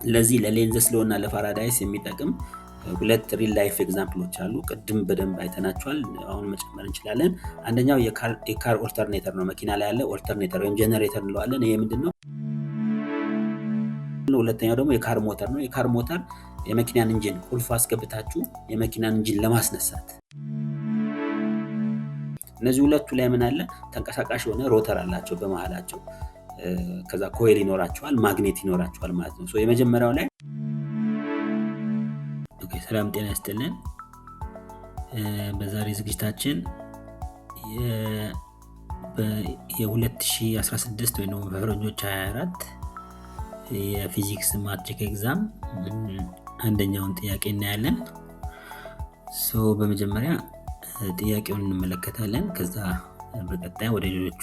ለዚህ ለሌንዘስ ሎው እና ለፋራዳይስ የሚጠቅም ሁለት ሪል ላይፍ ኤግዛምፕሎች አሉ። ቅድም በደንብ አይተናቸዋል። አሁን መጨመር እንችላለን። አንደኛው የካር ኦልተርኔተር ነው። መኪና ላይ ያለ ኦልተርኔተር ወይም ጀነሬተር እንለዋለን። ይሄ ምንድነው? ሁለተኛው ደግሞ የካር ሞተር ነው። የካር ሞተር የመኪናን ኢንጂን ቁልፍ አስገብታችሁ የመኪናን ኢንጂን ለማስነሳት እነዚህ ሁለቱ ላይ ምን አለ? ተንቀሳቃሽ የሆነ ሮተር አላቸው በመሃላቸው። ከዛ ኮይል ይኖራቸዋል፣ ማግኔት ይኖራቸዋል ማለት ነው። ሶ የመጀመሪያው ላይ ሰላም ጤና ይስጥልን። በዛሬ ዝግጅታችን የ2016 ወይም በፈረንጆች 24 የፊዚክስ ማትሪክ ኤግዛም አንደኛውን ጥያቄ እናያለን። ሶ በመጀመሪያ ጥያቄውን እንመለከታለን። ከዛ በቀጣይ ወደ ሌሎቹ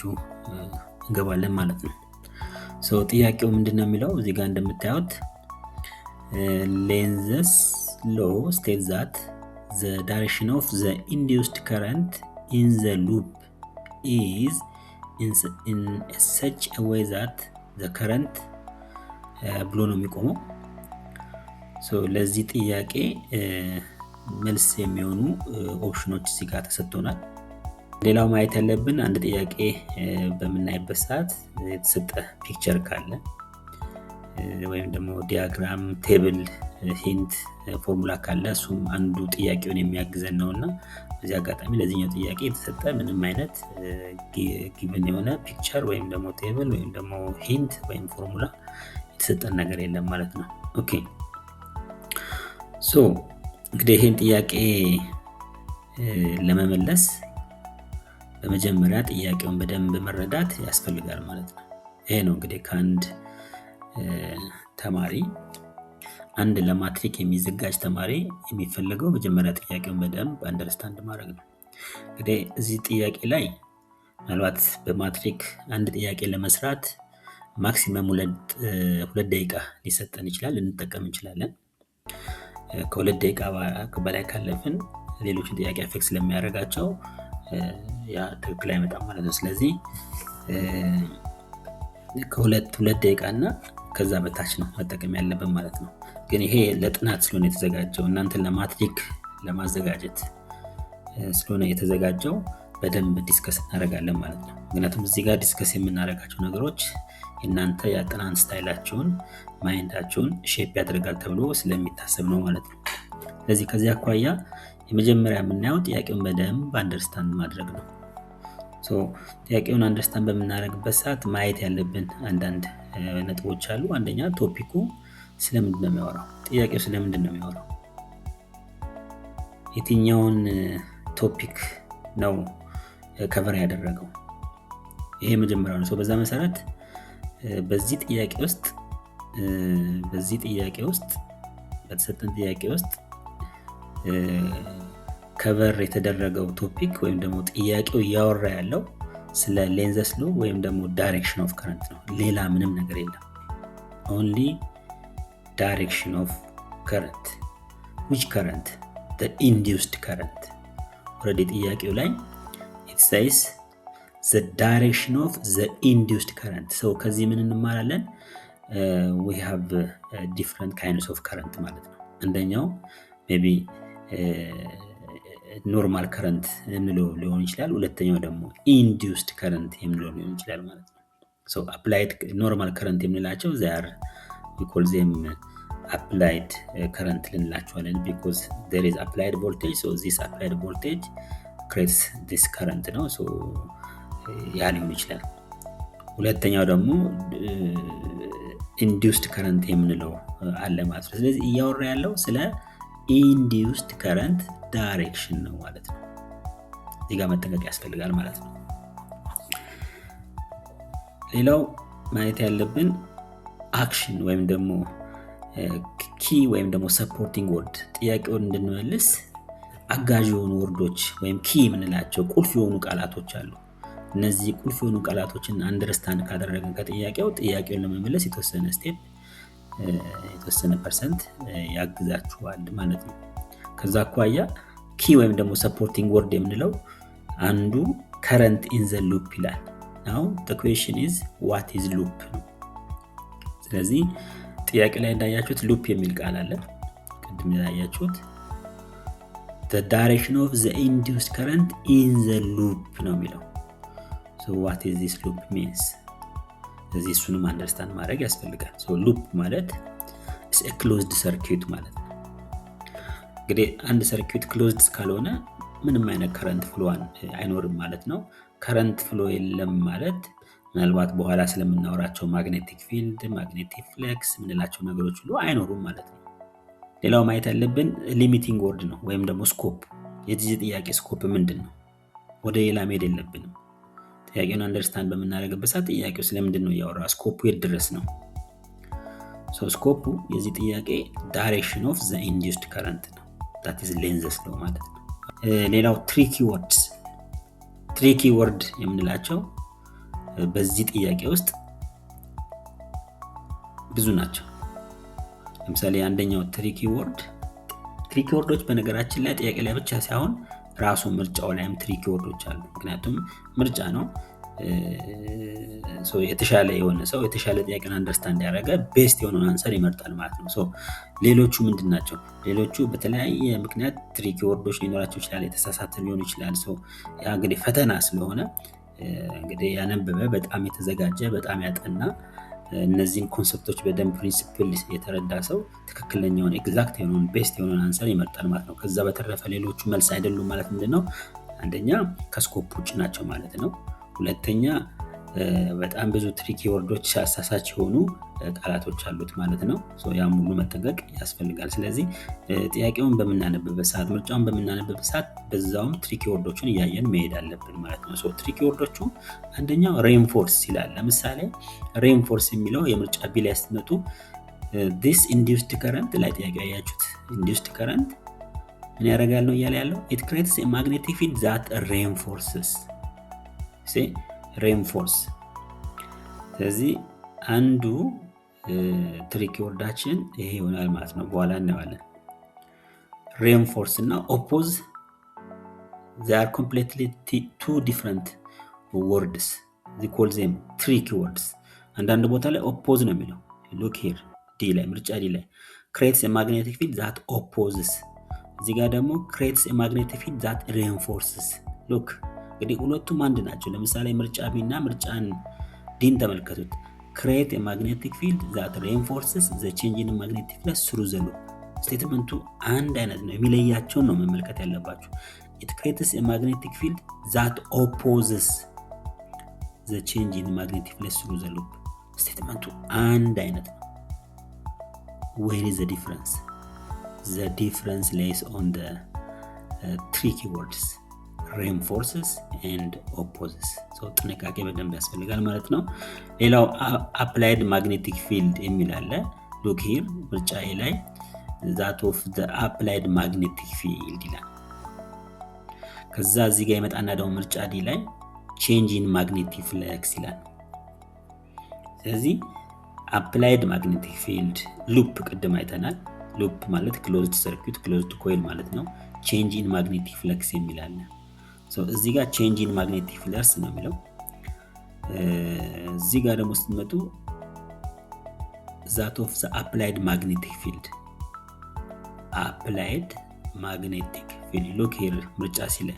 እንገባለን ማለት ነው። ሶ ጥያቄው ምንድነው የሚለው? እዚህ ጋር እንደምታዩት Lenz's law states that the direction of the induced current in the loop is in such a way that the current ብሎ ነው የሚቆመው። ሶ ለዚህ ጥያቄ መልስ የሚሆኑ ኦፕሽኖች እዚህ ጋር ተሰጥቶናል። ሌላው ማየት ያለብን አንድ ጥያቄ በምናይበት ሰዓት የተሰጠ ፒክቸር ካለ ወይም ደግሞ ዲያግራም፣ ቴብል፣ ሂንት፣ ፎርሙላ ካለ እሱም አንዱ ጥያቄውን የሚያግዘን ነውና በዚህ አጋጣሚ ለዚህኛው ጥያቄ የተሰጠ ምንም አይነት ጊቭን የሆነ ፒክቸር ወይም ደግሞ ቴብል ወይም ደግሞ ሂንት ወይም ፎርሙላ የተሰጠን ነገር የለም ማለት ነው። ኦኬ ሶ እንግዲህ ይሄን ጥያቄ ለመመለስ በመጀመሪያ ጥያቄውን በደንብ መረዳት ያስፈልጋል ማለት ነው። ይሄ ነው እንግዲህ ከአንድ ተማሪ አንድ ለማትሪክ የሚዘጋጅ ተማሪ የሚፈልገው መጀመሪያ ጥያቄውን በደንብ አንደርስታንድ ማድረግ ነው። እንግዲህ እዚህ ጥያቄ ላይ ምናልባት በማትሪክ አንድ ጥያቄ ለመስራት ማክሲመም 2 ደቂቃ ሊሰጠን ይችላል፣ ልንጠቀም እንችላለን። ከ2 ደቂቃ በላይ ካለፍን ሌሎችን ጥያቄ አፌክት ስለሚያደርጋቸው ያ ትክክል አይመጣም ማለት ነው። ስለዚህ ከ2 ደቂቃ እና ከዛ በታች ነው መጠቀም ያለብን ማለት ነው። ግን ይሄ ለጥናት ስለሆነ የተዘጋጀው እናንተን ለማትሪክ ለማዘጋጀት ስለሆነ የተዘጋጀው በደንብ ዲስከስ እናደርጋለን ማለት ነው። ምክንያቱም እዚህ ጋር ዲስከስ የምናደርጋቸው ነገሮች እናንተ ያጠናን ስታይላችሁን ማይንዳችሁን ሼፕ ያደርጋል ተብሎ ስለሚታሰብ ነው ማለት ነው። ስለዚህ ከዚህ አኳያ የመጀመሪያ የምናየው ጥያቄውን በደንብ አንደርስታንድ ማድረግ ነው። ሶ ጥያቄውን አንደርስታንድ በምናደርግበት ሰዓት ማየት ያለብን አንዳንድ ነጥቦች አሉ። አንደኛ ቶፒኩ ስለምንድን ነው የሚያወራው? ጥያቄው ስለምንድን ነው የሚያወራው? የትኛውን ቶፒክ ነው ከቨር ያደረገው? ይሄ መጀመሪያው ነው። ሶ በዛ መሰረት በዚህ ጥያቄ ውስጥ በተሰጠን ጥያቄ ውስጥ ከቨር የተደረገው ቶፒክ ወይም ደግሞ ጥያቄው እያወራ ያለው ስለ ሌንዘስ ሎው ወይም ደግሞ ዳይሬክሽን ኦፍ ከረንት ነው። ሌላ ምንም ነገር የለም። ኦንሊ ዳይሬክሽን ኦፍ ከረንት። which current? the induced current. ኦልሬዲ ጥያቄው ላይ it says the direction of the induced current. so ከዚህ ምን እንማራለን? we have different kinds of current ማለት ነው። አንደኛው maybe ኖርማል ከረንት የምንለው ሊሆን ይችላል። ሁለተኛው ደግሞ ኢንዲዩስድ ከረንት የምንለው ሊሆን ይችላል ማለት ነው። ሶ አፕላይድ ኖርማል ከረንት የምንላቸው ዛር we call them applied current ልንላቸዋለን because there is applied voltage, so this applied voltage creates this current ነው። ሶ ያ ሊሆን ይችላል። ሁለተኛው ደግሞ ኢንዲዩስድ ከረንት የምንለው አለ ማለት ነው። ስለዚህ እያወራ ያለው ስለ ኢንዲዩስድ ከረንት ዳይሬክሽን ነው ማለት ነው። እዚህ ጋር መጠንቀቅ ያስፈልጋል ማለት ነው። ሌላው ማየት ያለብን አክሽን ወይም ደግሞ ኪ ወይም ደግሞ ሰፖርቲንግ ወርድ ጥያቄውን እንድንመልስ አጋዥ የሆኑ ወርዶች ወይም ኪ የምንላቸው ቁልፍ የሆኑ ቃላቶች አሉ። እነዚህ ቁልፍ የሆኑ ቃላቶችን አንደርስታንድ ካደረግን ጥያቄውን ለመመለስ የተወሰነ ስቴፕ የተወሰነ ፐርሰንት ያግዛችኋል ማለት ነው። ከዛ አኳያ ኪ ወይም ደግሞ ሰፖርቲንግ ወርድ የምንለው አንዱ current in the loop ይላል። now the question is what is loop ነው። ስለዚህ ጥያቄ ላይ እንዳያችሁት ሉፕ የሚል ቃል አለ። ቅድም እንዳያችሁት the direction of the induced current in the loop ነው የሚለው። so what is this loop means? ስለዚህ እሱንም አንደርስታንድ ማድረግ ያስፈልጋል። so loop ማለት is a closed circuit ማለት ነው። እንግዲህ አንድ ሰርኪዩት ክሎዝድ ካልሆነ ምንም አይነት ከረንት ፍሎ አይኖርም ማለት ነው። ከረንት ፍሎ የለም ማለት ምናልባት በኋላ ስለምናወራቸው ማግኔቲክ ፊልድ፣ ማግኔቲክ ፍለክስ ምንላቸው ነገሮች ሁሉ አይኖሩም ማለት ነው። ሌላው ማየት ያለብን ሊሚቲንግ ወርድ ነው ወይም ደግሞ ስኮፕ። የዚህ ጥያቄ ስኮፕ ምንድነው? ወደ ሌላ መሄድ የለብንም። ጥያቄውን አንደርስታንድ በምናደርግበት ሰዓት ጥያቄው ስለምንድን ነው ያወራ፣ ስኮፑ የት ድረስ ነው? ሶ ስኮፑ የዚህ ጥያቄ ዳይሬክሽን ኦፍ ዘ ኢንዲዩስድ ከረንት ነው። that is ሌንዝስ ነው ማለት ነው። ሌላው ትሪኪ ወርድስ። ትሪኪ ወርድ የምንላቸው በዚህ ጥያቄ ውስጥ ብዙ ናቸው። ለምሳሌ አንደኛው ትሪኪ ወርዶች በነገራችን ላይ ጥያቄ ላይ ብቻ ሳይሆን ራሱ ምርጫው ላይም ትሪኪ ወርዶች አሉ። ምክንያቱም ምርጫ ነው። የተሻለ የሆነ ሰው የተሻለ ጥያቄን አንደርስታንድ ያደረገ ቤስት የሆነውን አንሰር ይመርጣል ማለት ነው። ሌሎቹ ምንድን ናቸው? ሌሎቹ በተለያየ ምክንያት ትሪኪ ወርዶች ሊኖራቸው ይችላል፣ የተሳሳተ ሊሆን ይችላል። ያ እንግዲህ ፈተና ስለሆነ እንግዲህ ያነበበ በጣም የተዘጋጀ በጣም ያጠና እነዚህን ኮንሰፕቶች በደንብ ፕሪንሲፕል የተረዳ ሰው ትክክለኛውን ኤግዛክት የሆነውን ቤስት የሆነውን አንሰር ይመርጣል ማለት ነው። ከዛ በተረፈ ሌሎቹ መልስ አይደሉም ማለት ምንድነው? አንደኛ ከስኮፕ ውጭ ናቸው ማለት ነው። ሁለተኛ በጣም ብዙ ትሪኪ ወርዶች አሳሳች የሆኑ ቃላቶች አሉት ማለት ነው። ያም ሁሉ መጠንቀቅ ያስፈልጋል። ስለዚህ ጥያቄውን በምናነብበት ሰዓት፣ ምርጫውን በምናነብበት ሰዓት በዛውም ትሪኪ ወርዶችን እያየን መሄድ አለብን ማለት ነው። ትሪኪ ወርዶቹ አንደኛው ሬንፎርስ ይላል። ለምሳሌ ሬንፎርስ የሚለው የምርጫ ቢ ላይ ስትመጡ this induced current ላይ ጥያቄ ያያችሁት induced current ምን ያደርጋል ነው እያለ ያለው it creates a magnetic field that reinforces reinforce። ስለዚህ አንዱ ትሪኪ ወርዳችን ይሄ ይሆናል ማለት ነው። በኋላ እናየዋለን። reinforce እና oppose they are completely two different words. they call them tricky words. አንዳንድ ቦታ ላይ oppose ነው የሚለው look here ዲ ላይ ምርጫ ዲ ላይ creates a magnetic field that opposes። እዚህ ጋር ደግሞ creates a magnetic field that reinforces። look እንግዲህ ሁለቱም አንድ ናቸው። ለምሳሌ ምርጫ ቢ እና ምርጫን ዲን ተመልከቱት። create a magnetic field that reinforces the change in magnetic flux through the loop። ስቴትመንቱ አንድ አይነት ነው። የሚለያቸውን ነው መመልከት ያለባችሁ። it creates a magnetic field that opposes the change in magnetic flux through the loop። ስቴትመንቱ አንድ አይነት ነው። where is the difference? The difference lays on the tricky words reinforces and opposes። ጥንቃቄ በደንብ ያስፈልጋል ማለት ነው። ሌላው applied magnetic field የሚል አለ። look here ምርጫ ኤ ላይ that of the applied magnetic field ይላል። ከዛ እዚህ ጋር ይመጣና ደግሞ ምርጫ ዲ ላይ change in magnetic flux ይላል። ስለዚህ applied magnetic field loop ቅድም አይተናል። loop ማለት closed circuit closed coil ማለት ነው። change in magnetic flux የሚል አለ። እዚህ ጋር change in magnetic flux ነው የሚለው። እዚህ ጋር ደግሞ ስትመጡ that of the applied magnetic field look here ምርጫ ሲለ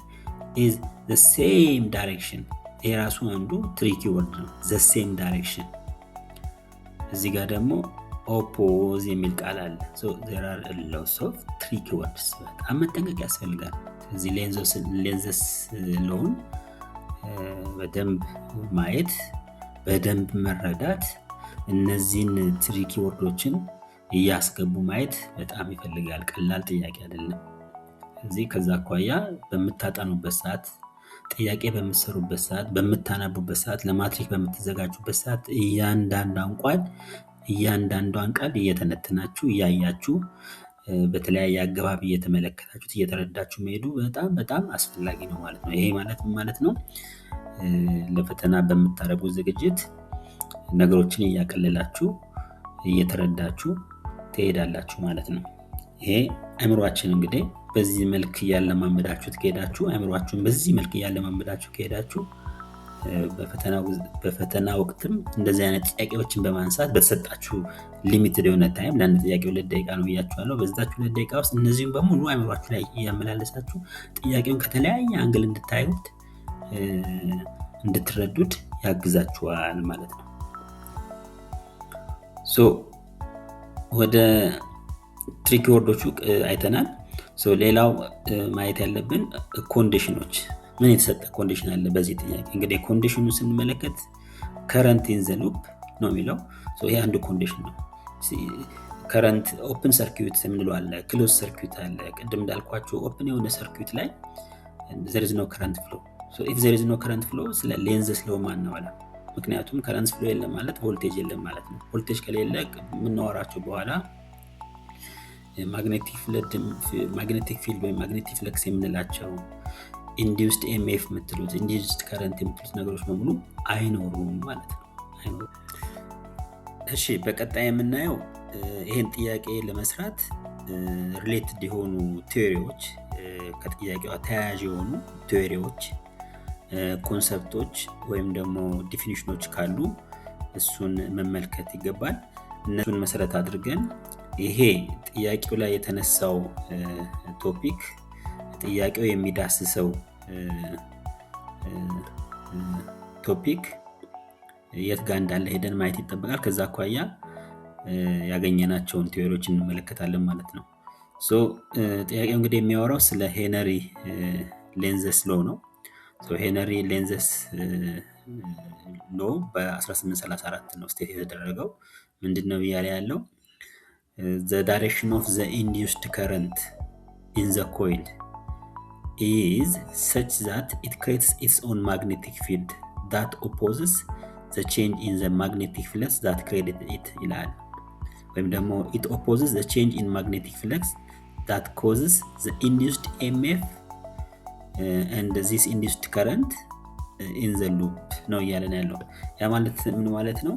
is the same direction። የራሱ አንዱ ትሪኪ ወርድ ነው the same direction። እዚህ ጋር ደግሞ oppose የሚል ቃል አለ። there are lots of tricky words። በጣም መጠንቀቅ ያስፈልጋል። እዚህ ሌንዝስ ሎውን በደንብ ማየት በደንብ መረዳት እነዚህን ትሪኪ ወርዶችን እያስገቡ ማየት በጣም ይፈልጋል። ቀላል ጥያቄ አይደለም። እዚህ ከዛ አኳያ በምታጠኑበት ሰዓት፣ ጥያቄ በምትሰሩበት ሰዓት፣ በምታነቡበት ሰዓት፣ ለማትሪክ በምትዘጋጁበት ሰዓት እያንዳንዷን ቃል እየተነተናችሁ እያያችሁ በተለያየ አገባብ እየተመለከታችሁት እየተረዳችሁ መሄዱ በጣም በጣም አስፈላጊ ነው ማለት ነው። ይሄ ማለት ነው ለፈተና በምታደርጉት ዝግጅት ነገሮችን እያቀለላችሁ እየተረዳችሁ ትሄዳላችሁ ማለት ነው። ይሄ አእምሮአችን እንግዲህ በዚህ መልክ እያለማመዳችሁት ከሄዳችሁ አእምሮአችሁን በዚህ መልክ እያለማመዳችሁ ከሄዳችሁ በፈተና ወቅትም እንደዚህ አይነት ጥያቄዎችን በማንሳት በተሰጣችሁ ሊሚትድ የሆነ ታይም ለአንድ ጥያቄ 2 ደቂቃ ነው ብያችኋለሁ። በዛች 2 ደቂቃ ውስጥ እነዚህም በሙሉ አይምሯችሁ ላይ እያመላለሳችሁ ጥያቄውን ከተለያየ አንግል እንድታዩት እንድትረዱት ያግዛችኋል ማለት ነው። ወደ ትሪክ ወርዶቹ አይተናል። ሌላው ማየት ያለብን ኮንዲሽኖች፣ ምን የተሰጠ ኮንዲሽን አለ በዚህ ጥያቄ። እንግዲህ ኮንዲሽኑ ስንመለከት ከረንት ኢን ዘ ሉፕ ነው የሚለው። ይሄ አንዱ ኮንዲሽን ነው። ከረንት ኦፕን ሰርኪዩት የምንለው አለ፣ ክሎዝ ሰርኪዩት አለ። ቅድም እንዳልኳቸው ኦፕን የሆነ ሰርኪዩት ላይ there is no current flow. if there is no current flow ስለ ሌንዝስ ሎው ማናወራ፣ ምክንያቱም ከረንት ፍሎ የለም ማለት ቮልቴጅ የለም ማለት ነው። ቮልቴጅ ከሌለ የምናወራቸው በኋላ ማግኔቲክ ፊልድ ወይም ማግኔቲክ ፍለክስ የምንላቸው ኢንዲዩስድ ኤምኤፍ የምትሉት ኢንዲዩስድ ከረንት የምትሉት ነገሮች በሙሉ አይኖሩም ማለት ነው። እሺ በቀጣይ የምናየው ይሄን ጥያቄ ለመስራት ሪሌትድ የሆኑ ቲዮሪዎች፣ ከጥያቄው ተያያዥ የሆኑ ቲዮሪዎች፣ ኮንሰፕቶች ወይም ደግሞ ዲፊኒሽኖች ካሉ እሱን መመልከት ይገባል። እነሱን መሰረት አድርገን ይሄ ጥያቄው ላይ የተነሳው ቶፒክ ጥያቄው የሚዳስሰው ቶፒክ የት ጋር እንዳለ ሄደን ማየት ይጠበቃል። ከዛ አኳያ ያገኘናቸውን ቲዮሪዎች እንመለከታለን ማለት ነው። ጥያቄው እንግዲህ የሚያወራው ስለ ሄነሪ ሌንዝስ ሎው ነው። ሄነሪ ሌንዝስ ሎው በ1834 ነው ስቴት የተደረገው። ምንድነው እያለ ያለው? the direction of the induced current in the coil is such that it creates its own magnetic field that opposes the change in the magnetic flux that created it ይላል። ወይም ደግሞ it opposes the change in magnetic flux that causes the induced EMF and this induced current in the loop ነው እያለን ያለው። ያ ማለት ምን ማለት ነው?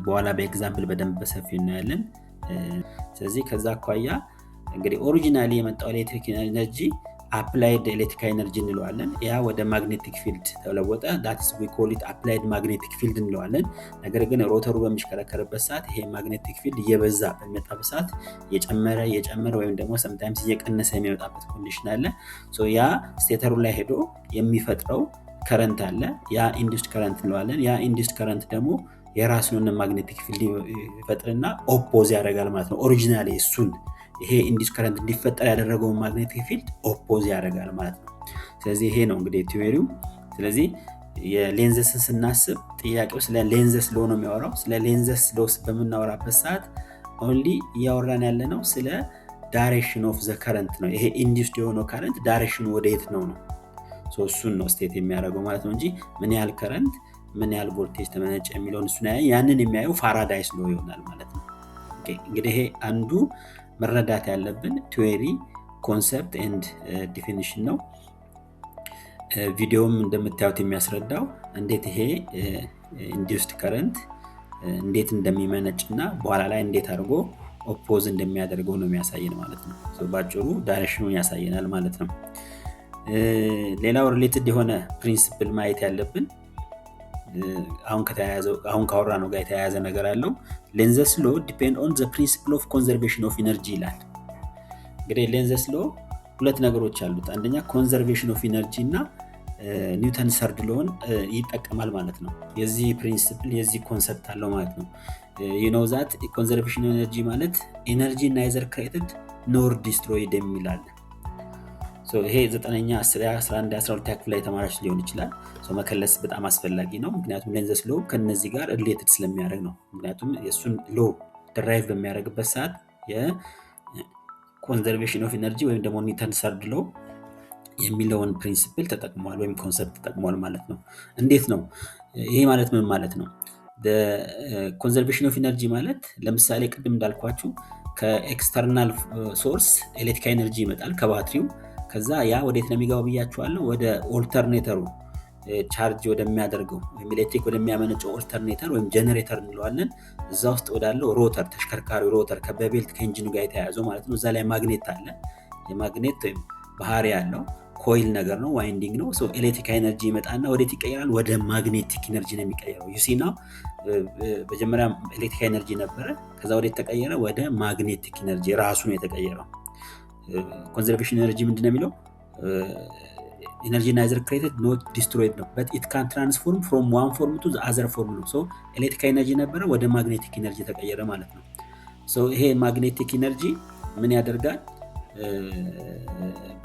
በኋላ በኤግዛምፕል በደንብ በሰፊው እናያለን። ስለዚህ ከዛ አኳያ እንግዲህ ኦሪጂናሊ የመጣው ኤሌክትሪክ ኤነርጂ አፕላይድ ኤሌክትሪክ ኤነርጂ እንለዋለን። ያ ወደ ማግኔቲክ ፊልድ ተለወጠ። that is we call it applied magnetic field እንለዋለን። ነገር ግን ሮተሩ በሚሽከረከርበት ሰዓት ይሄ ማግኔቲክ ፊልድ እየበዛ በሚመጣበት ሰዓት እየጨመረ ወይም ደግሞ sometimes እየቀነሰ የሚመጣበት ኮንዲሽን አለ። ያ ስቴተሩ ላይ ሄዶ የሚፈጥረው ከረንት አለ። ያ ኢንዱስድ ከረንት እንለዋለን። ያ ኢንዱስድ ከረንት ደግሞ የራሱን ማግኔቲክ ፊልድ ይፈጥርና ኦፖዝ ያደርጋል ማለት ነው። ኦሪጂናሊ እሱን ይሄ ኢንዱስድ ከረንት እንዲፈጠር ያደረገውን ማግኔቲክ ፊልድ ኦፖዝ ያደርጋል ማለት ነው። ስለዚህ ይሄ ነው እንግዲህ ቲዮሪው። ስለዚህ የሌንዝስን ስናስብ ጥያቄው ስለ ሌንዝስ ሎው ነው የሚያወራው። ስለ ሌንዝስ ሎው በምናወራበት ሰዓት ኦንሊ እያወራን ያለ ነው ስለ ዳይሬክሽን ኦፍ ዘ ከረንት ነው። ይሄ ኢንዱስድ የሆነው ከረንት ዳይሬክሽኑ ወደየት ነው ነው። እሱን ነው ስቴት የሚያደርገው ማለት ነው እንጂ ምን ያህል ከረንት ምን ያህል ቮልቴጅ ተመነጨ የሚለውን እሱን ያንን የሚያየው ፋራዳይስ ሎው ይሆናል ማለት ነው። እንግዲህ ይሄ አንዱ መረዳት ያለብን ቲዮሪ ኮንሰፕት ኤንድ ዲፊኒሽን ነው። ቪዲዮም እንደምታዩት የሚያስረዳው እንዴት ይሄ ኢንዱስድ ከረንት እንዴት እንደሚመነጭና በኋላ ላይ እንዴት አድርጎ ኦፖዝ እንደሚያደርገው ነው የሚያሳየን ማለት ነው። ባጭሩ ዳይሬክሽኑን ያሳየናል ማለት ነው። ሌላው ሪሌትድ የሆነ ፕሪንሲፕል ማየት ያለብን አሁን ካወራነው ጋር የተያያዘ ነገር አለው። ሌንዝስ ሎው ዲፔንድ ኦን ዘ ፕሪንሲፕል ኦፍ ኮንዘርቬሽን ኦፍ ኢነርጂ ይላል። እንግዲህ ሌንዝስ ሎው ሁለት ነገሮች አሉት። አንደኛ ኮንዘርቬሽን ኦፍ ኢነርጂ እና ኒውተን ሰርድ ሎውን ይጠቀማል ማለት ነው። የዚህ ፕሪንሲፕል የዚህ ኮንሰፕት አለው ማለት ነው። you know that ኮንዘርቬሽን ኦፍ ኢነርጂ ማለት ኢነርጂ ናይዘር ክሬትድ ኖር ዲስትሮይድ የሚላል። ይሄ 9ኛ 10ኛ 11ኛ 12ኛ ክፍል ላይ ተማራች ሊሆን ይችላል። መከለስ በጣም አስፈላጊ ነው። ምክንያቱም ሌንዝስ ሎው ከነዚህ ጋር ሪሌትድ ስለሚያደርግ ነው። ምክንያቱም የሱን ሎው ድራይቭ በሚያደርግበት ሰዓት የኮንዘርቬሽን ኦፍ ኢነርጂ ወይም ደግሞ ኒውተን ሰርድ ሎው የሚለውን ፕሪንሲፕል ተጠቅሟል ወይም ኮንሰፕት ተጠቅሟል ማለት ነው። እንዴት ነው ይሄ ማለት? ምን ማለት ነው? ኮንዘርቬሽን ኦፍ ኢነርጂ ማለት ለምሳሌ ቅድም እንዳልኳችሁ ከኤክስተርናል ሶርስ ኤሌክትሪክ ኤነርጂ ይመጣል ከባትሪው። ከዛ ያ ወዴት ነው የሚገባው ብያችኋለሁ? ወደ ኦልተርኔተሩ ቻርጅ ወደሚያደርገው ወይም ኤሌክትሪክ ወደሚያመነጨው ኦልተርኔተር ወይም ጀነሬተር እንለዋለን። እዛ ውስጥ ወዳለው ሮተር ተሽከርካሪው ሮተር ከበቤልት ከኢንጂኑ ጋር የተያያዘው ማለት ነው። እዛ ላይ ማግኔት አለ። የማግኔት ወይም ባህሪ ያለው ኮይል ነገር ነው፣ ዋይንዲንግ ነው። ሶ ኤሌክትሪክ ኤነርጂ ይመጣና ወዴት ይቀየራል? ወደ ማግኔቲክ ኤነርጂ ነው የሚቀየረው። ዩ ሲ ናው መጀመሪያ ኤሌክትሪክ ኤነርጂ ነበረ፣ ከዛ ወዴት ተቀየረ? ወደ ማግኔቲክ ኤነርጂ ራሱ ነው የተቀየረው። ኮንዘርቬሽን ኤነርጂ ምንድን ነው የሚለው? ኤነርጂ ናይዘር ክሬትድ ኖት ዲስትሮይድ ነው በት ኢት ካን ትራንስፎርም ፍሮም ዋን ፎርም ቱ አዘር ፎርም ነው። ሶ ኤሌክትሪክ ኤነርጂ ነበረ ወደ ማግኔቲክ ኤነርጂ ተቀየረ ማለት ነው። ሶ ይሄ ማግኔቲክ ኤነርጂ ምን ያደርጋል?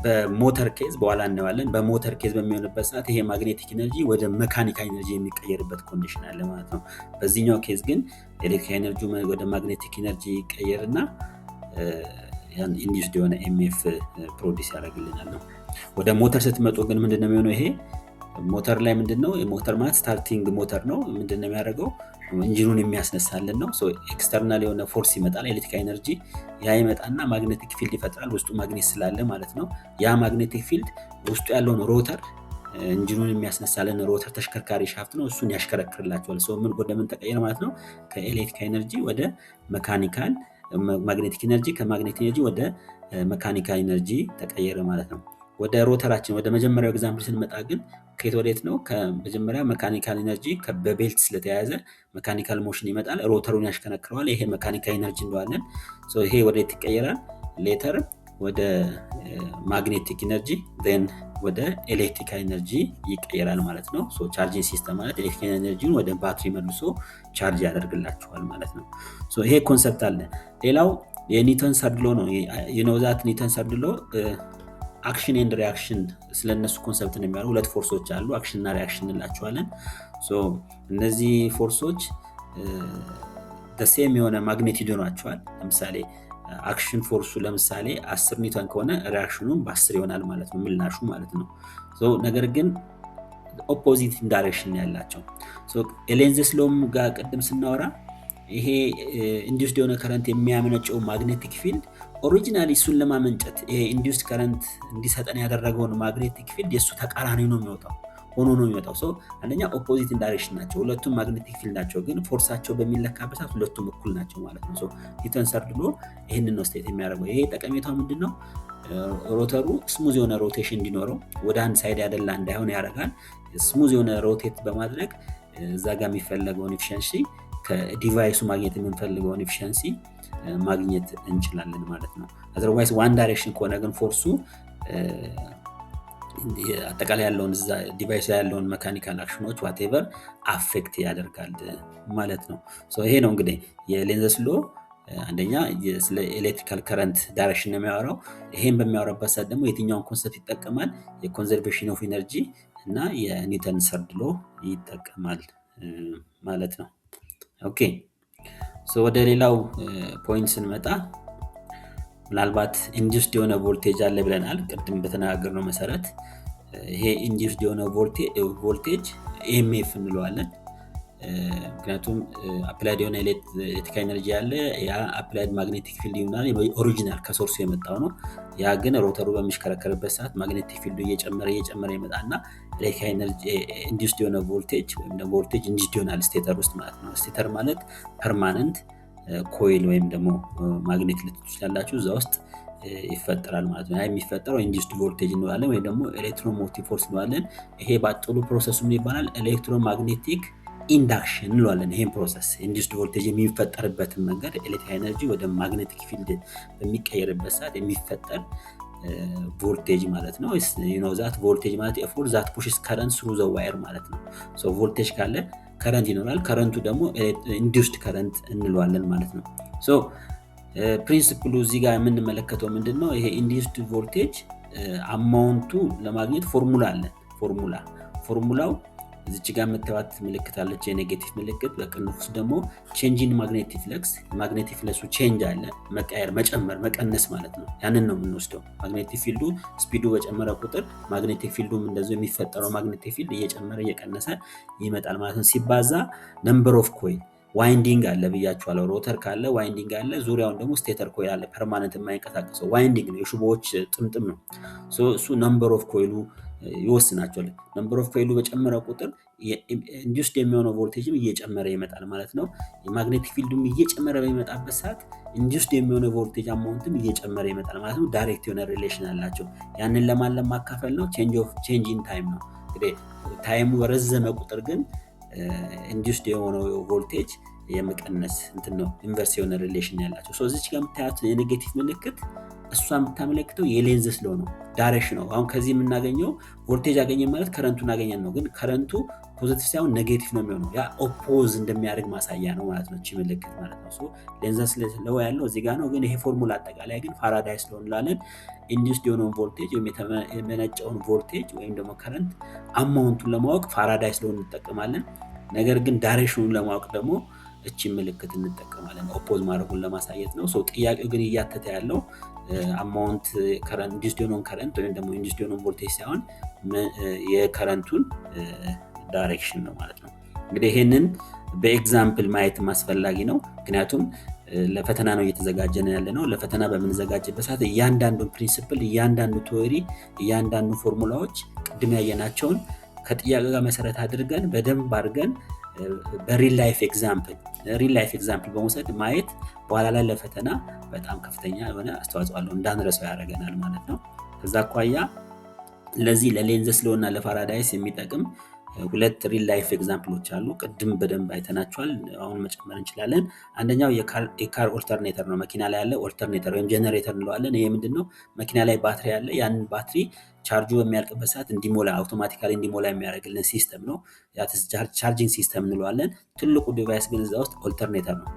በሞተር ኬዝ በኋላ እናየዋለን። በሞተር ኬዝ በሚሆንበት ሰዓት ይሄ ማግኔቲክ ኤነርጂ ወደ መካኒካል ኤነርጂ የሚቀየርበት ኮንዲሽን አለ ማለት ነው። በዚህኛው ኬዝ ግን ኤሌክትሪክ ኤነርጂ ወደ ማግኔቲክ ኤነርጂ ይቀየርና ያን ኢንዲዩስድ የሆነ ኤምኤፍ ፕሮዲስ ያደርግልናል ነው። ወደ ሞተር ስትመጡ ግን ምንድነው የሚሆነው? ይሄ ሞተር ላይ ምንድነው? ሞተር ማለት ስታርቲንግ ሞተር ነው። ምንድነው የሚያደርገው? ኢንጂኑን የሚያስነሳልን ነው። ሶ ኤክስተርናል የሆነ ፎርስ ይመጣል፣ ኤሌክትሪክ ኤነርጂ ያ ይመጣና ማግኔቲክ ፊልድ ይፈጥራል፣ ውስጡ ማግኔት ስላለ ማለት ነው። ያ ማግኔቲክ ፊልድ ውስጡ ያለውን ሮተር ኢንጂኑን የሚያስነሳልን ሮተር ተሽከርካሪ ሻፍት ነው፣ እሱን ያሽከረክርላቸዋል። ሶ ምን ወደ ምን ተቀየረ ማለት ነው? ከኤሌክትሪክ ኤነርጂ ወደ መካኒካል ማግኔቲክ ኤነርጂ፣ ከማግኔቲክ ኤነርጂ ወደ መካኒካል ኤነርጂ ተቀየረ ማለት ነው። ወደ ሮተራችን ወደ መጀመሪያው ኤግዛምፕል ስንመጣ ግን ከየት ወዴት ነው? ከመጀመሪያ መካኒካል ኤነርጂ በቤልት ስለተያያዘ መካኒካል ሞሽን ይመጣል፣ ሮተሩን ያሽከረክረዋል። ይሄ መካኒካል ኤነርጂ እንለዋለን። ሶ ይሄ ወዴት ይቀየራል? ሌተር ወደ ማግኔቲክ ኤነርጂ ዜን ወደ ኤሌክትሪካል ኤነርጂ ይቀየራል ማለት ነው። ሶ ቻርጂንግ ሲስተም ማለት ኤሌክትሪካል ኤነርጂን ወደ ባትሪ መልሶ ቻርጅ ያደርግላችኋል ማለት ነው። ሶ ይሄ ኮንሰፕት አለ። ሌላው የኒውተን ሰርድ ሎ ነው። ዩ ኖ ዛት ኒውተን ሰርድ ሎ አክሽን ኤንድ ሪአክሽን ስለነሱ ኮንሰፕት ነው የሚያደርጉ። ሁለት ፎርሶች አሉ፣ አክሽን እና ሪአክሽን እንላቸዋለን። ሶ እነዚህ ፎርሶች ሴም የሆነ ማግኔቲዩድ ይኖራቸዋል። ለምሳሌ አክሽን ፎርሱ ለምሳሌ 10 ኒውተን ከሆነ ሪአክሽኑም በ10 ይሆናል ማለት ነው፣ ምላሹ ማለት ነው። ሶ ነገር ግን ኦፖዚት ዳይሬክሽን ያላቸው። ሶ የሌንዝስ ሎም ጋር ቅድም ስናወራ ይሄ ኢንዲዩስድ የሆነ ከረንት የሚያመነጨው ማግኔቲክ ፊልድ ኦሪጂናሊ እሱን ለማመንጨት ይሄ ኢንዲዩስድ ከረንት እንዲሰጠን ያደረገውን ማግኔቲክ ፊልድ የእሱ ተቃራኒ ነው የሚወጣው ሆኖ ነው የሚወጣው። ሶ አንደኛ ኦፖዚት ዳይሬክሽን ናቸው፣ ሁለቱም ማግኔቲክ ፊልድ ናቸው፣ ግን ፎርሳቸው በሚለካበት ሰዓት ሁለቱም እኩል ናቸው ማለት ነው። ሶ ኒውተን ሰርድ ሎ ይህንን ነው ስቴት የሚያደርገው። ይሄ ጠቀሜታው ምንድን ነው? ሮተሩ ስሙዝ የሆነ ሮቴሽን እንዲኖረው ወደ አንድ ሳይድ ያደላ እንዳይሆን ያደርጋል። ስሙዝ የሆነ ሮቴት በማድረግ እዛ ጋር የሚፈለገውን ኤፊሽንሲ ከዲቫይሱ ማግኘት የምንፈልገውን ኤፊሽንሲ ማግኘት እንችላለን ማለት ነው። አዘርዋይስ ዋን ዳይሬክሽን ከሆነ ግን ፎርሱ አጠቃላይ ያለውን ዲቫይስ ላይ ያለውን መካኒካል አክሽኖች ዋቴቨር አፌክት ያደርጋል ማለት ነው። ሶ ይሄ ነው እንግዲህ የሌንዝስ ሎ አንደኛ ስለ ኤሌክትሪካል ከረንት ዳይሬክሽን ነው የሚያወራው። ይሄን በሚያወራበት ሰዓት ደግሞ የትኛውን ኮንሰፕት ይጠቀማል? የኮንዘርቬሽን ኦፍ ኢነርጂ እና የኒውተን ሰርድ ሎ ይጠቀማል ማለት ነው። ኦኬ ሶ ወደ ሌላው ፖይንት ስንመጣ ምናልባት ኢንዲዩስድ የሆነ ቮልቴጅ አለ ብለናል ቅድም በተነጋገርነው መሰረት። ይሄ ኢንዲዩስድ የሆነ ቮልቴጅ ኤምኤፍ እንለዋለን። ምክንያቱም አፕላይድ የሆነ ኤሌክትሪካል ኤነርጂ አለ፣ ያ አፕላይድ ማግኔቲክ ፊልድ ይሆናል፣ ኦሪጂናል ከሶርሱ የመጣው ነው። ያ ግን ሮተሩ በሚሽከረከርበት ሰዓት ማግኔቲክ ፊልዱ እየጨመረ ይመጣና ኤሌክትሪካል ኤነርጂ ኢንዲዩስድ የሆነ ቮልቴጅ ወይም ደግሞ ቮልቴጅ ኢንዲዩስድ ይሆናል ስቴተር ውስጥ ማለት ነው። ስቴተር ማለት ፐርማነንት ኮይል ወይም ደግሞ ማግኔት ልትሉ ትችላላችሁ፣ እዛ ውስጥ ይፈጠራል ማለት ነው። ያ የሚፈጠረው ኢንዲዩስድ ቮልቴጅ እንለዋለን ወይም ደግሞ ኤሌክትሮሞቲቭ ፎርስ እንለዋለን። ይሄ ባጭሩ ፕሮሰሱ ምን ይባላል? ኤሌክትሮማግኔቲክ ኢንዳክሽን እንለዋለን። ይሄን ፕሮሰስ ኢንዲዩስድ ቮልቴጅ የሚፈጠርበትን መንገድ ኤሌክትሪክ ኤነርጂ ወደ ማግኔቲክ ፊልድ በሚቀየርበት ሰዓት የሚፈጠር ቮልቴጅ ማለት ነው። ዩ ኖ ዛት ቮልቴጅ ማለት ኤፎርስ ዛት ፑሽስ ከረንት ስሩ ዘ ዋየር ማለት ነው። ሶ ቮልቴጅ ካለ ከረንት ይኖራል፣ ከረንቱ ደግሞ ኢንዲዩስድ ከረንት እንለዋለን ማለት ነው። ሶ ፕሪንሲፕሉ እዚህ ጋር የምንመለከተው ምንድነው? ይሄ ኢንዲዩስድ ቮልቴጅ አማውንቱ ለማግኘት ፎርሙላ አለ። ፎርሙላው እዚች ጋር የምታዩት ምልክት አለች፣ የኔጌቲቭ ምልክት። በቅንፍ ውስጥ ደግሞ ቼንጅ ኢን ማግኔቲክ ፍለክስ፣ ማግኔቲክ ፍለክሱ ቼንጅ አለ፣ መቀየር፣ መጨመር፣ መቀነስ ማለት ነው። ያንን ነው የምንወስደው። ማግኔቲክ ፊልዱ ስፒዱ በጨመረ ቁጥር ማግኔቲክ ፊልዱም እንደዚሁ የሚፈጠረው ማግኔቲክ ፊልድ እየጨመረ እየቀነሰ ይመጣል ማለት ነው። ሲባዛ ነምበር ኦፍ ኮይል ዋይንዲንግ አለ ብያችኋለሁ። ሮተር ካለ ዋይንዲንግ አለ፣ ዙሪያውን ደግሞ ስቴተር ኮይል አለ፣ ፐርማነንት የማይንቀሳቀሰው ዋይንዲንግ ነው፣ የሽቦዎች ጥምጥም ነው። እሱ ነምበር ኦፍ ኮይሉ ይወስናቸዋል። ነምበር ኦፍ ኮይሉ በጨመረ ቁጥር ኢንዲዩስድ የሚሆነው ቮልቴጅም እየጨመረ ይመጣል ማለት ነው። የማግኔቲክ ፊልዱም እየጨመረ በሚመጣበት ሰዓት ኢንዱስድ የሚሆነው ቮልቴጅ አማውንትም እየጨመረ ይመጣል ማለት ነው። ዳይሬክት የሆነ ሪሌሽን አላቸው። ያንን ለማን ለማካፈል ነው? ቼንጅ ኢን ታይም ነው። እንግዲህ ታይሙ በረዘመ ቁጥር ግን ኢንዱስድ የሆነው ቮልቴጅ የመቀነስ እንትን ነው፣ ኢንቨርስ የሆነ ሪሌሽን ያላቸው። ሶ እዚች ጋር የምታያት የኔጌቲቭ ምልክት እሷ የምታመለክተው የሌንዝ ስሎ ነው፣ ዳይሬክሽን ነው። አሁን ከዚህ የምናገኘው ቮልቴጅ አገኘን ማለት ከረንቱን አገኘን ነው። ግን ከረንቱ ፖዚቲቭ ሳይሆን ኔጌቲቭ ነው የሚሆነው። ያ ኦፖዝ እንደሚያደርግ ማሳያ ነው ማለት ነው እቺ ምልክት ማለት ነው። ሶ ሌንዝ ስሎ ያለው እዚህ ጋር ነው። ግን ይሄ ፎርሙላ አጠቃላይ ግን ፋራዳይ ስሎ እንላለን። ኢንዱስድ የሆነውን ቮልቴጅ ወይም የመነጨውን ቮልቴጅ ወይም ደግሞ ከረንት አማውንቱን ለማወቅ ፋራዳይ ስሎ እንጠቀማለን። ነገር ግን ዳይሬክሽኑን ለማወቅ ደግሞ እቺ ምልክት እንጠቀማለን፣ ኦፖዝ ማድረጉን ለማሳየት ነው። ሶ ጥያቄው ግን እያተተ ያለው አማውንት ከረንት ኢንዱስድ የሆነውን ከረንት ወይም ደግሞ ኢንዱስድ የሆነውን ቮልቴጅ ሳይሆን የከረንቱን ዳይሬክሽን ነው ማለት ነው። እንግዲህ ይሄንን በኤግዛምፕል ማየት አስፈላጊ ነው። ምክንያቱም ለፈተና ነው እየተዘጋጀን ያለ ነው። ለፈተና በምንዘጋጅበት ሰዓት እያንዳንዱን ፕሪንሲፕል፣ እያንዳንዱ ቲዎሪ፣ እያንዳንዱ ፎርሙላዎች ቅድም ያየናቸውን ከጥያቄ ጋር መሰረት አድርገን በደንብ አድርገን በሪል ላይፍ ኤግዛምፕል በመውሰድ ማየት በኋላ ላይ ለፈተና በጣም ከፍተኛ የሆነ አስተዋጽኦ አለው፣ እንዳንረሳው ያደርገናል ማለት ነው። ከዛ አኳያ ለዚህ ለሌንዝ ስሎ እና ለፋራዳይስ የሚጠቅም ሁለት ሪል ላይፍ ኤግዛምፕሎች አሉ። ቅድም በደንብ አይተናቸዋል፣ አሁን መጨመር እንችላለን። አንደኛው የካር ኦልተርኔተር ነው። መኪና ላይ ያለ ኦልተርኔተር ወይም ጀነሬተር እንለዋለን። ይሄ ምንድነው? መኪና ላይ ባትሪ ያለ፣ ያንን ባትሪ ቻርጁ በሚያልቅበት ሰዓት እንዲሞላ አውቶማቲካሊ እንዲሞላ የሚያደርግልን ሲስተም ነው። ቻርጂንግ ሲስተም እንለዋለን። ትልቁ ዲቫይስ ግን እዛ ውስጥ ኦልተርኔተር ነው።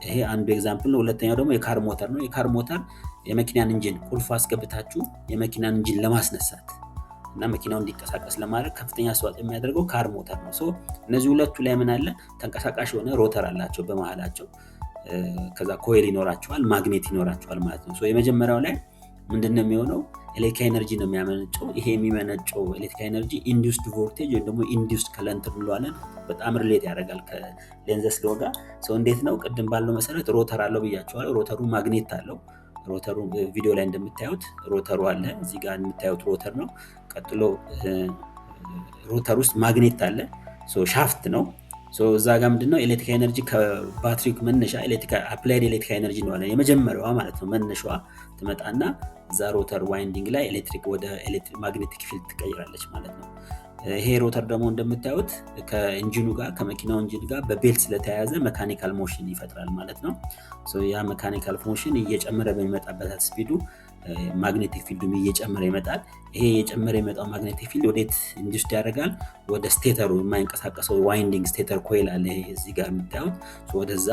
ይሄ አንዱ ኤግዛምፕል ነው። ሁለተኛው ደግሞ የካር ሞተር ነው። የካር ሞተር የመኪናን ኢንጂን ቁልፍ አስገብታችሁ የመኪናን ኢንጂን ለማስነሳት እና መኪናው እንዲንቀሳቀስ ለማድረግ ከፍተኛ አስተዋጽኦ የሚያደርገው ካር ሞተር ነው። እነዚህ ሁለቱ ላይ ምን አለ? ተንቀሳቃሽ የሆነ ሮተር አላቸው በመሃላቸው። ከዛ ኮይል ይኖራቸዋል፣ ማግኔት ይኖራቸዋል ማለት ነው። የመጀመሪያው ላይ ምንድነው የሚሆነው? ኤሌክትሪክ ኤነርጂ ነው የሚያመነጨው። ይሄ የሚመነጨው ኤሌክትሪክ ኤነርጂ ኢንዱስድ ቮልቴጅ ወይም ደግሞ ኢንዱስድ ከረንት እንለዋለን። በጣም ሪሌት ያደርጋል ከሌንዝ ስሎ ጋር። እንዴት ነው? ቅድም ባለው መሰረት ሮተር አለው ብያቸዋለሁ። ሮተሩ ማግኔት አለው። ሮተሩ ቪዲዮ ላይ እንደምታዩት ሮተሩ አለ። እዚህ ጋር የምታዩት ሮተር ነው። ቀጥሎ ሮተር ውስጥ ማግኔት አለ። ሻፍት ነው። እዛ ጋር ምንድነው? ኤሌክትሪክ ኤነርጂ ከባትሪው መነሻ አፕላይድ ኤሌክትሪክ ኤነርጂ ነው የመጀመሪያዋ ማለት ነው። መነሻዋ ትመጣና እዛ ሮተር ዋይንዲንግ ላይ ኤሌክትሪክ ወደ ኤሌክትሪክ ማግኔቲክ ፊልድ ትቀይራለች ማለት ነው። ይሄ ሮተር ደግሞ እንደምታዩት ከኢንጂኑ ጋር ከመኪናው ኢንጂን ጋር በቤልት ስለተያያዘ መካኒካል ሞሽን ይፈጥራል ማለት ነው። ያ መካኒካል ሞሽን እየጨመረ በሚመጣበት ስፒዱ ማግኔቲክ ፊልዱም እየጨመረ ይመጣል። ይሄ እየጨመረ የመጣው ማግኔቲክ ፊልድ ወዴት ኢንዱስድ ያደርጋል? ወደ ስቴተሩ የማይንቀሳቀሰው ዋይንዲንግ ስቴተር ኮይል አለ እዚህ ጋር የምታዩት። ወደዛ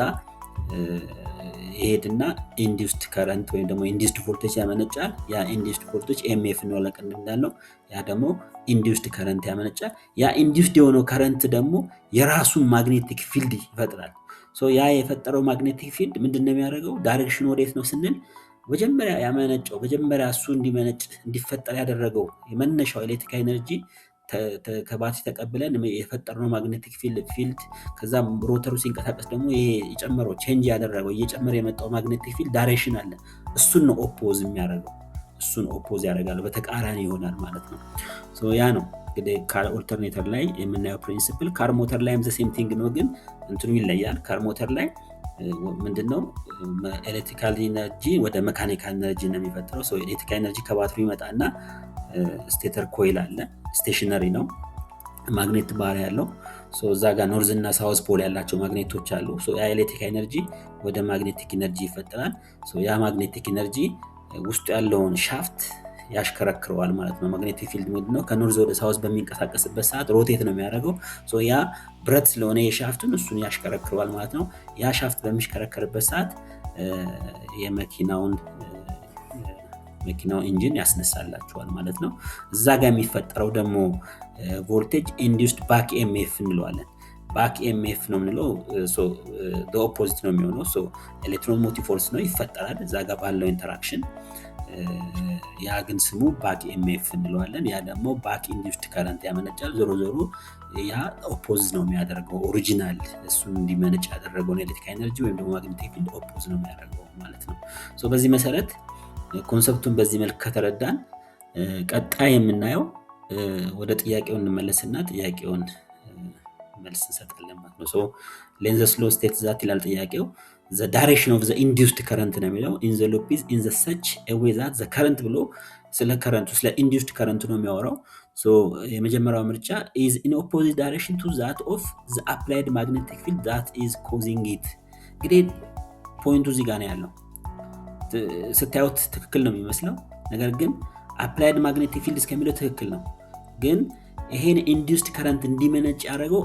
ይሄድና ኢንዱስድ ከረንት ወይም ደግሞ ኢንዱስድ ቮልቴጅ ያመነጫል። ያ ኢንዱስድ ቮልቴጅ ኤምኤፍ ነው ለቀን እንዳለው፣ ያ ደግሞ ኢንዱስድ ከረንት ያመነጫል። ያ ኢንዱስድ የሆነው ከረንት ደግሞ የራሱን ማግኔቲክ ፊልድ ይፈጥራል። ያ የፈጠረው ማግኔቲክ ፊልድ ምንድነው የሚያደርገው? ዳይሬክሽን ወዴት ነው ስንል መጀመሪያ ያመነጨው መጀመሪያ እሱ እንዲፈጠር ያደረገው የመነሻው ኤሌክትሪክ ኤነርጂ ከባትሪ ተቀብለን የፈጠርነው ማግኔቲክ ፊልድ ከዛም ሮተሩ ሲንቀሳቀስ ደግሞ ይሄ የጨመረው ቼንጅ ያደረገው እየጨመረ የመጣው ማግኔቲክ ፊልድ ዳይሬክሽን አለ። እሱን ነው ኦፖዝ የሚያደርገው። እሱን ኦፖዝ ያደርጋል፣ በተቃራኒ ይሆናል ማለት ነው። ያ ነው እንግዲህ ካር ኦልተርኔተር ላይ የምናየው ፕሪንሲፕል። ካር ሞተር ላይም ዘ ሴም ቲንግ ነው፣ ግን እንትኑ ይለያል። ካር ሞተር ላይ ምንድነው? ኤሌክትሪካል ኤነርጂ ወደ መካኒካል ኤነርጂ ነው የሚፈጥረው። ኤሌክትሪካል ኤነርጂ ከባትሪ ይመጣና ስቴተር ኮይል አለ፣ ስቴሽነሪ ነው፣ ማግኔት ባህሪ ያለው። እዛ ጋር ኖርዝ እና ሳውዝ ፖል ያላቸው ማግኔቶች አሉ። ያ ኤሌክትሪክ ኤነርጂ ወደ ማግኔቲክ ኤነርጂ ይፈጠራል። ያ ማግኔቲክ ኤነርጂ ውስጡ ያለውን ሻፍት ያሽከረክረዋል ማለት ነው። ማግኔቲክ ፊልድ ምንድነው? ከኖርዝ ወደ ሳውዝ በሚንቀሳቀስበት ሰዓት ሮቴት ነው የሚያደርገው። ያ ብረት ስለሆነ የሻፍቱን እሱን ያሽከረክረዋል ማለት ነው። ያ ሻፍት በሚሽከረከርበት ሰዓት የመኪናው ኢንጂን ያስነሳላቸዋል ማለት ነው። እዛ ጋር የሚፈጠረው ደግሞ ቮልቴጅ ኢንዱስድ ባክ ኤምኤፍ እንለዋለን። ባክ ኤምኤፍ ነው የምንለው። ኦፖዚት ነው የሚሆነው። ኤሌክትሮን ሞቲቭ ፎርስ ነው ይፈጠራል እዛ ጋር ባለው ኢንተራክሽን። ያ ግን ስሙ ባክ ኤምኤፍ እንለዋለን። ያ ደግሞ ባክ ኢንዱስድ ከረንት ያመነጫል። ዞሮ ዞሮ ያ ኦፖዝ ነው የሚያደርገው። ኦሪጂናል እሱን እንዲመነጭ ያደረገውን ኤሌክትሪክ ኤነርጂ ወይም ደግሞ ማግኔቲክ ፊልድ ኦፖዝ ነው የሚያደርገው ማለት ነው። በዚህ መሰረት ኮንሰፕቱን በዚህ መልክ ከተረዳን ቀጣይ የምናየው ወደ ጥያቄው እንመለስና ጥያቄውን መልስ እንሰጣለን ማለት ነው። ሌንዝ ስሎ ስቴት ዛት ይላል ጥያቄው። the direction of the induced current ነው የሚለው in the loop is in the such a way that the current ብሎ ስለ ከረንቱ ስለ induced current ነው የሚያወራው። so የመጀመሪያው ምርጫ is in opposite direction to that of the applied magnetic field that is causing it። እንግዲህ ፖይንቱ እዚህ ጋር ነው ያለው። ስታዩት ትክክል ነው የሚመስለው፣ ነገር ግን applied magnetic field እስከሚለው ትክክል ነው፣ ግን ይሄን ኢንዲዩስድ ከረንት እንዲመነጭ ያደረገው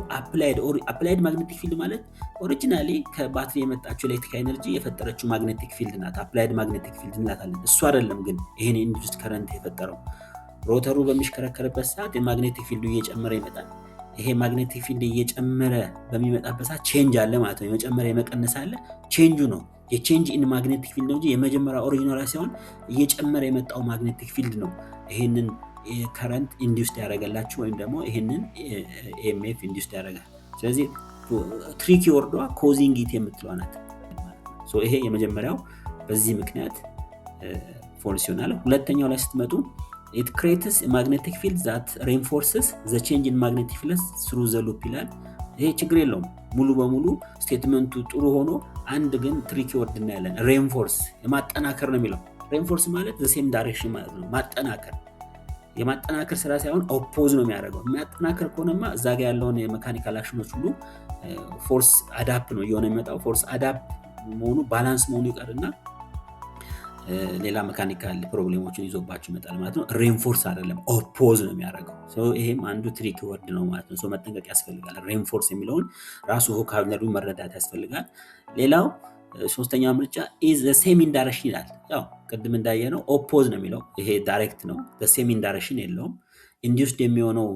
አፕላይድ ማግኔቲክ ፊልድ ማለት ኦሪጂናሊ ከባትሪ የመጣችው ኤሌክትሪክ ኤነርጂ የፈጠረችው ማግኔቲክ ፊልድ ናት። አፕላይድ ማግኔቲክ ፊልድ እንላታለን። እሱ አይደለም ግን ይሄን ኢንዲዩስድ ከረንት የፈጠረው። ሮተሩ በሚሽከረከርበት ሰዓት የማግኔቲክ ፊልዱ እየጨመረ ይመጣል። ይሄ ማግኔቲክ ፊልድ እየጨመረ በሚመጣበት ሰዓት ቼንጅ አለ ማለት ነው። የመጨመር የመቀነስ አለ። ቼንጁ ነው የቼንጅ ኢን ማግኔቲክ ፊልድ ነው እንጂ የመጀመሪያ ኦሪጂናል ሳይሆን እየጨመረ የመጣው ማግኔቲክ ፊልድ ነው ይሄንን ከረንት ኢንዲዩስድ ያደረገላችሁ ወይም ደግሞ ይሄንን ኤምኤፍ ኢንዲዩስድ ያደረጋል። ስለዚህ ትሪኪ ወርዷ ኮዚንግ ኢት የምትለው ናት። ሶ ይሄ የመጀመሪያው በዚህ ምክንያት ፎልስ ይሆናል። ሁለተኛው ላይ ስትመጡ it creates a magnetic field that reinforces the change in magnetic field through the loop ይላል። ይሄ ችግር የለውም ሙሉ በሙሉ ስቴትመንቱ ጥሩ ሆኖ፣ አንድ ግን ትሪኪ ወርድ እናያለን። ሬንፎርስ የማጠናከር ነው የሚለው። ሬንፎርስ ማለት the same direction ማለት ነው። ማጠናከር የማጠናከር ስራ ሳይሆን ኦፖዝ ነው የሚያደርገው። የሚያጠናከር ከሆነማ እዛ ጋር ያለውን የሜካኒካል አክሽኖች ሁሉ ፎርስ አዳፕ ነው እየሆነ የሚመጣው። ፎርስ አዳፕ መሆኑ ባላንስ መሆኑ ይቀርና ሌላ ሜካኒካል ፕሮብሌሞችን ይዞባችሁ ይመጣል ማለት ነው። ሬንፎርስ አይደለም ኦፖዝ ነው የሚያደርገው። ይሄም አንዱ ትሪክ ወርድ ነው ማለት ነው። መጠንቀቅ ያስፈልጋል። ሬንፎርስ የሚለውን ራሱ ቮካብላሪ መረዳት ያስፈልጋል። ሌላው ሶስተኛ ምርጫ is the same in direction ይላል። ያው ቅድም እንዳየነው ኦፖዝ ነው የሚለው፣ ይሄ ዳይሬክት ነው። the same in direction የለውም። ኢንዲዩስድ የሚሆነው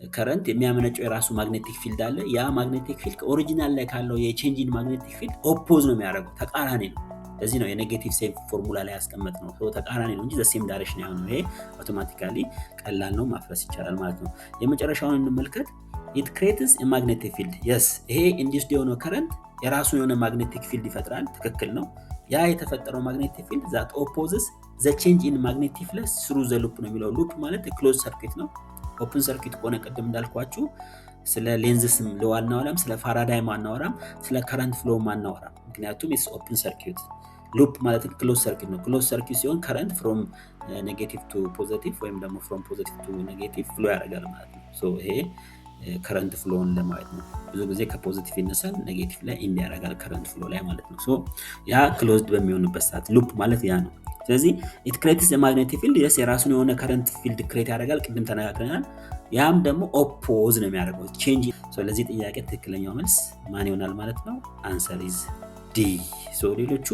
ከረንት የሚያመነጨው የራሱ ማግኔቲክ ፊልድ አለ። ያ ማግኔቲክ ፊልድ ከኦሪጂናል ላይ ካለው የቼንጅ ኢን ማግኔቲክ ፊልድ ኦፖዝ ነው የሚያደርገው፣ ተቃራኒ ነው። ለዚህ ነው የኔጌቲቭ ሴም ፎርሙላ ላይ ያስቀመጥ ነው። ተቃራኒ ነው እንጂ the same direction ያሆነው። ይሄ አውቶማቲካሊ ቀላል ነው፣ ማፍረስ ይቻላል ማለት ነው። የመጨረሻውን እንመልከት። it creates a magnetic field yes ይሄ ኢንዲዩስድ የሆነው ከረንት የራሱ የሆነ ማግኔቲክ ፊልድ ይፈጥራል። ትክክል ነው። ያ የተፈጠረው ማግኔቲክ ፊልድ that opposes the change in magnetic field through the loop ነው የሚለው። ሉፕ ማለት ክሎዝ ሰርኪት ነው። ኦፕን ሰርኪት ከሆነ ቅድም እንዳልኳችሁ ስለ ሌንዝስም ለዋናወራም ስለ ፋራዳይ ማናወራም ስለ ከረንት ፍሎ ማናወራም፣ ምክንያቱም it's open circuit። ሉፕ ማለት ክሎዝ ሰርኪት ነው። ክሎዝ ሰርኪት ሲሆን ከረንት ፍሮም ኔጌቲቭ ቱ ፖዚቲቭ ወይም ደግሞ ፍሮም ፖዚቲቭ ቱ ኔጌቲቭ ፍሎ ያደርጋል ማለት ነው። ይሄ ከረንት ፍሎውን ለማየት ነው። ብዙ ጊዜ ከፖዚቲቭ ይነሳል ኔጌቲቭ ላይ ኢንድ ያደርጋል ከረንት ፍሎ ላይ ማለት ነው። ያ ክሎዝድ በሚሆንበት ሰዓት ሉፕ ማለት ያ ነው። ስለዚህ it creates a magnetic field yes የራሱን የሆነ ከረንት ፊልድ ክሬት ያደርጋል። ቅድም ተነጋግረናል። ያም ደግሞ ኦፖዝ ነው የሚያደርገው ቼንጅ። ለዚህ ጥያቄ ትክክለኛው መልስ ማን ይሆናል ማለት ነው? አንሰር ኢዝ ዲ። ሌሎቹ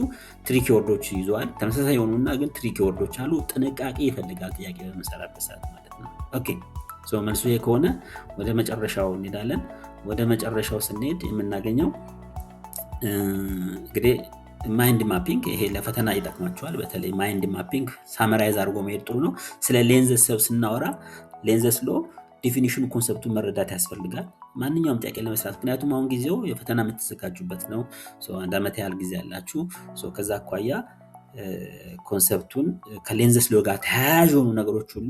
ትሪኪ ወርዶች ይዘዋል። ተመሳሳይ የሆኑና ግን ትሪኪ ወርዶች አሉ። ጥንቃቄ ይፈልጋል ጥያቄ በመሰራበት ሰዓት ማለት ነው። ኦኬ መልሱ ይሄ ከሆነ ወደ መጨረሻው እንሄዳለን። ወደ መጨረሻው ስንሄድ የምናገኘው እንግዲህ ማይንድ ማፒንግ። ይሄ ለፈተና ይጠቅማቸዋል። በተለይ ማይንድ ማፒንግ ሳመራይዝ አድርጎ መሄድ ጥሩ ነው። ስለ ሌንዘስ ሰብ ስናወራ ሌንዘስ ሎ ዲፊኒሽኑ ኮንሰፕቱን መረዳት ያስፈልጋል ማንኛውም ጥያቄ ለመስራት። ምክንያቱም አሁን ጊዜው የፈተና የምትዘጋጁበት ነው። አንድ ዓመት ያህል ጊዜ ያላችሁ። ከዛ አኳያ ኮንሰፕቱን ከሌንዘስ ሎ ጋር ተያያዥ የሆኑ ነገሮች ሁሉ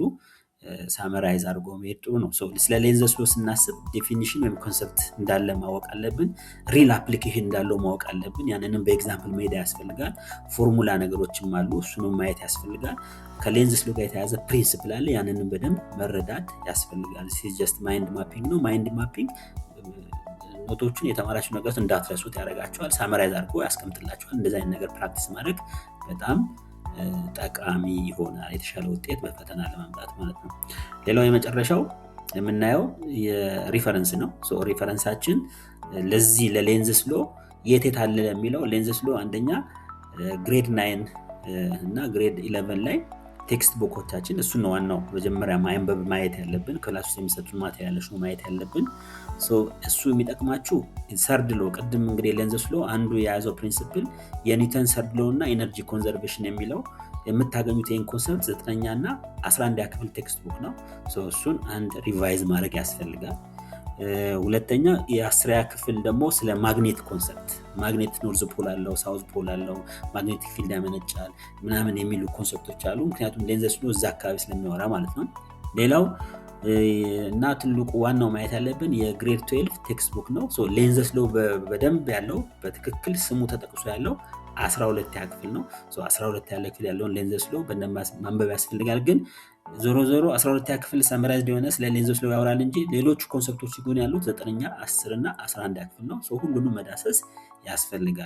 ሳመራይዝ አድርጎ መሄድ ጥሩ ነው። ስለ ሌንዘስ ሎ ስናስብ ዴፊኒሽን ወይም ኮንሰፕት እንዳለ ማወቅ አለብን። ሪል አፕሊኬሽን እንዳለው ማወቅ አለብን። ያንንም በኤግዛምፕል መሄድ ያስፈልጋል። ፎርሙላ ነገሮችም አሉ፣ እሱንም ማየት ያስፈልጋል። ከሌንዘስ ሎ ጋር የተያዘ ፕሪንሲፕል አለ፣ ያንንም በደንብ መረዳት ያስፈልጋል። ጀስት ማይንድ ማፒንግ ነው። ማይንድ ማፒንግ ኖቶቹን የተማራችሁ ነገሮች እንዳትረሱት ያደርጋቸዋል። ሳመራይዝ አድርጎ ያስቀምጥላቸዋል። እንደዚህ አይነት ነገር ፕራክቲስ ማድረግ በጣም ጠቃሚ ይሆናል፣ የተሻለ ውጤት በፈተና ለማምጣት ማለት ነው። ሌላው የመጨረሻው የምናየው የሪፈረንስ ነው። ሪፈረንሳችን ለዚህ ለሌንዝስ ሎ የት አለ የሚለው ሌንዝስ ሎ አንደኛ ግሬድ 9 እና ግሬድ 11 ላይ ቴክስት ቡኮቻችን እሱ ነው ዋናው መጀመሪያ ማንበብ ማየት ያለብን። ክላስ ውስጥ የሚሰጡት ማቴሪያሎች ነው ማየት ያለብን። እሱ የሚጠቅማችሁ ሰርድ ሎ ቅድም እንግዲህ ሌንዝስ ሎ አንዱ የያዘው ፕሪንሲፕል የኒውተን ሰርድ ሎ እና ኢነርጂ ኮንዘርቬሽን የሚለው የምታገኙት ይህን ኮንሰፕት 9ኛ እና 11ኛ ክፍል ቴክስት ቡክ ነው። እሱን አንድ ሪቫይዝ ማድረግ ያስፈልጋል። ሁለተኛ የ10ኛ ክፍል ደግሞ ስለ ማግኔት ኮንሰፕት ማግኔት ኖርዝ ፖል አለው፣ ሳውዝ ፖል አለው፣ ማግኔቲክ ፊልድ ያመነጫል ምናምን የሚሉ ኮንሰፕቶች አሉ። ምክንያቱም ሌንዘስ ሎ እዛ አካባቢ ስለሚወራ ማለት ነው። ሌላው እና ትልቁ ዋናው ማየት ያለብን የግሬድ 12 ቴክስት ቡክ ነው። ሌንዘስ ሎው በደንብ ያለው በትክክል ስሙ ተጠቅሶ ያለው 12ኛ ክፍል ነው። 12ኛ ክፍል ያለውን ሌንዘስ ሎው በደንብ ማንበብ ያስፈልጋል። ግን ዞሮ 12ኛ ክፍል ሰመራይዝድ የሆነ ስለ ሌንዘስ ሎው ያወራል እንጂ ሌሎቹ ኮንሰፕቶች ግን ያሉት 9ኛ፣ 10 እና 11ኛ ክፍል ነው። ሁሉንም መዳሰስ ያስፈልጋል።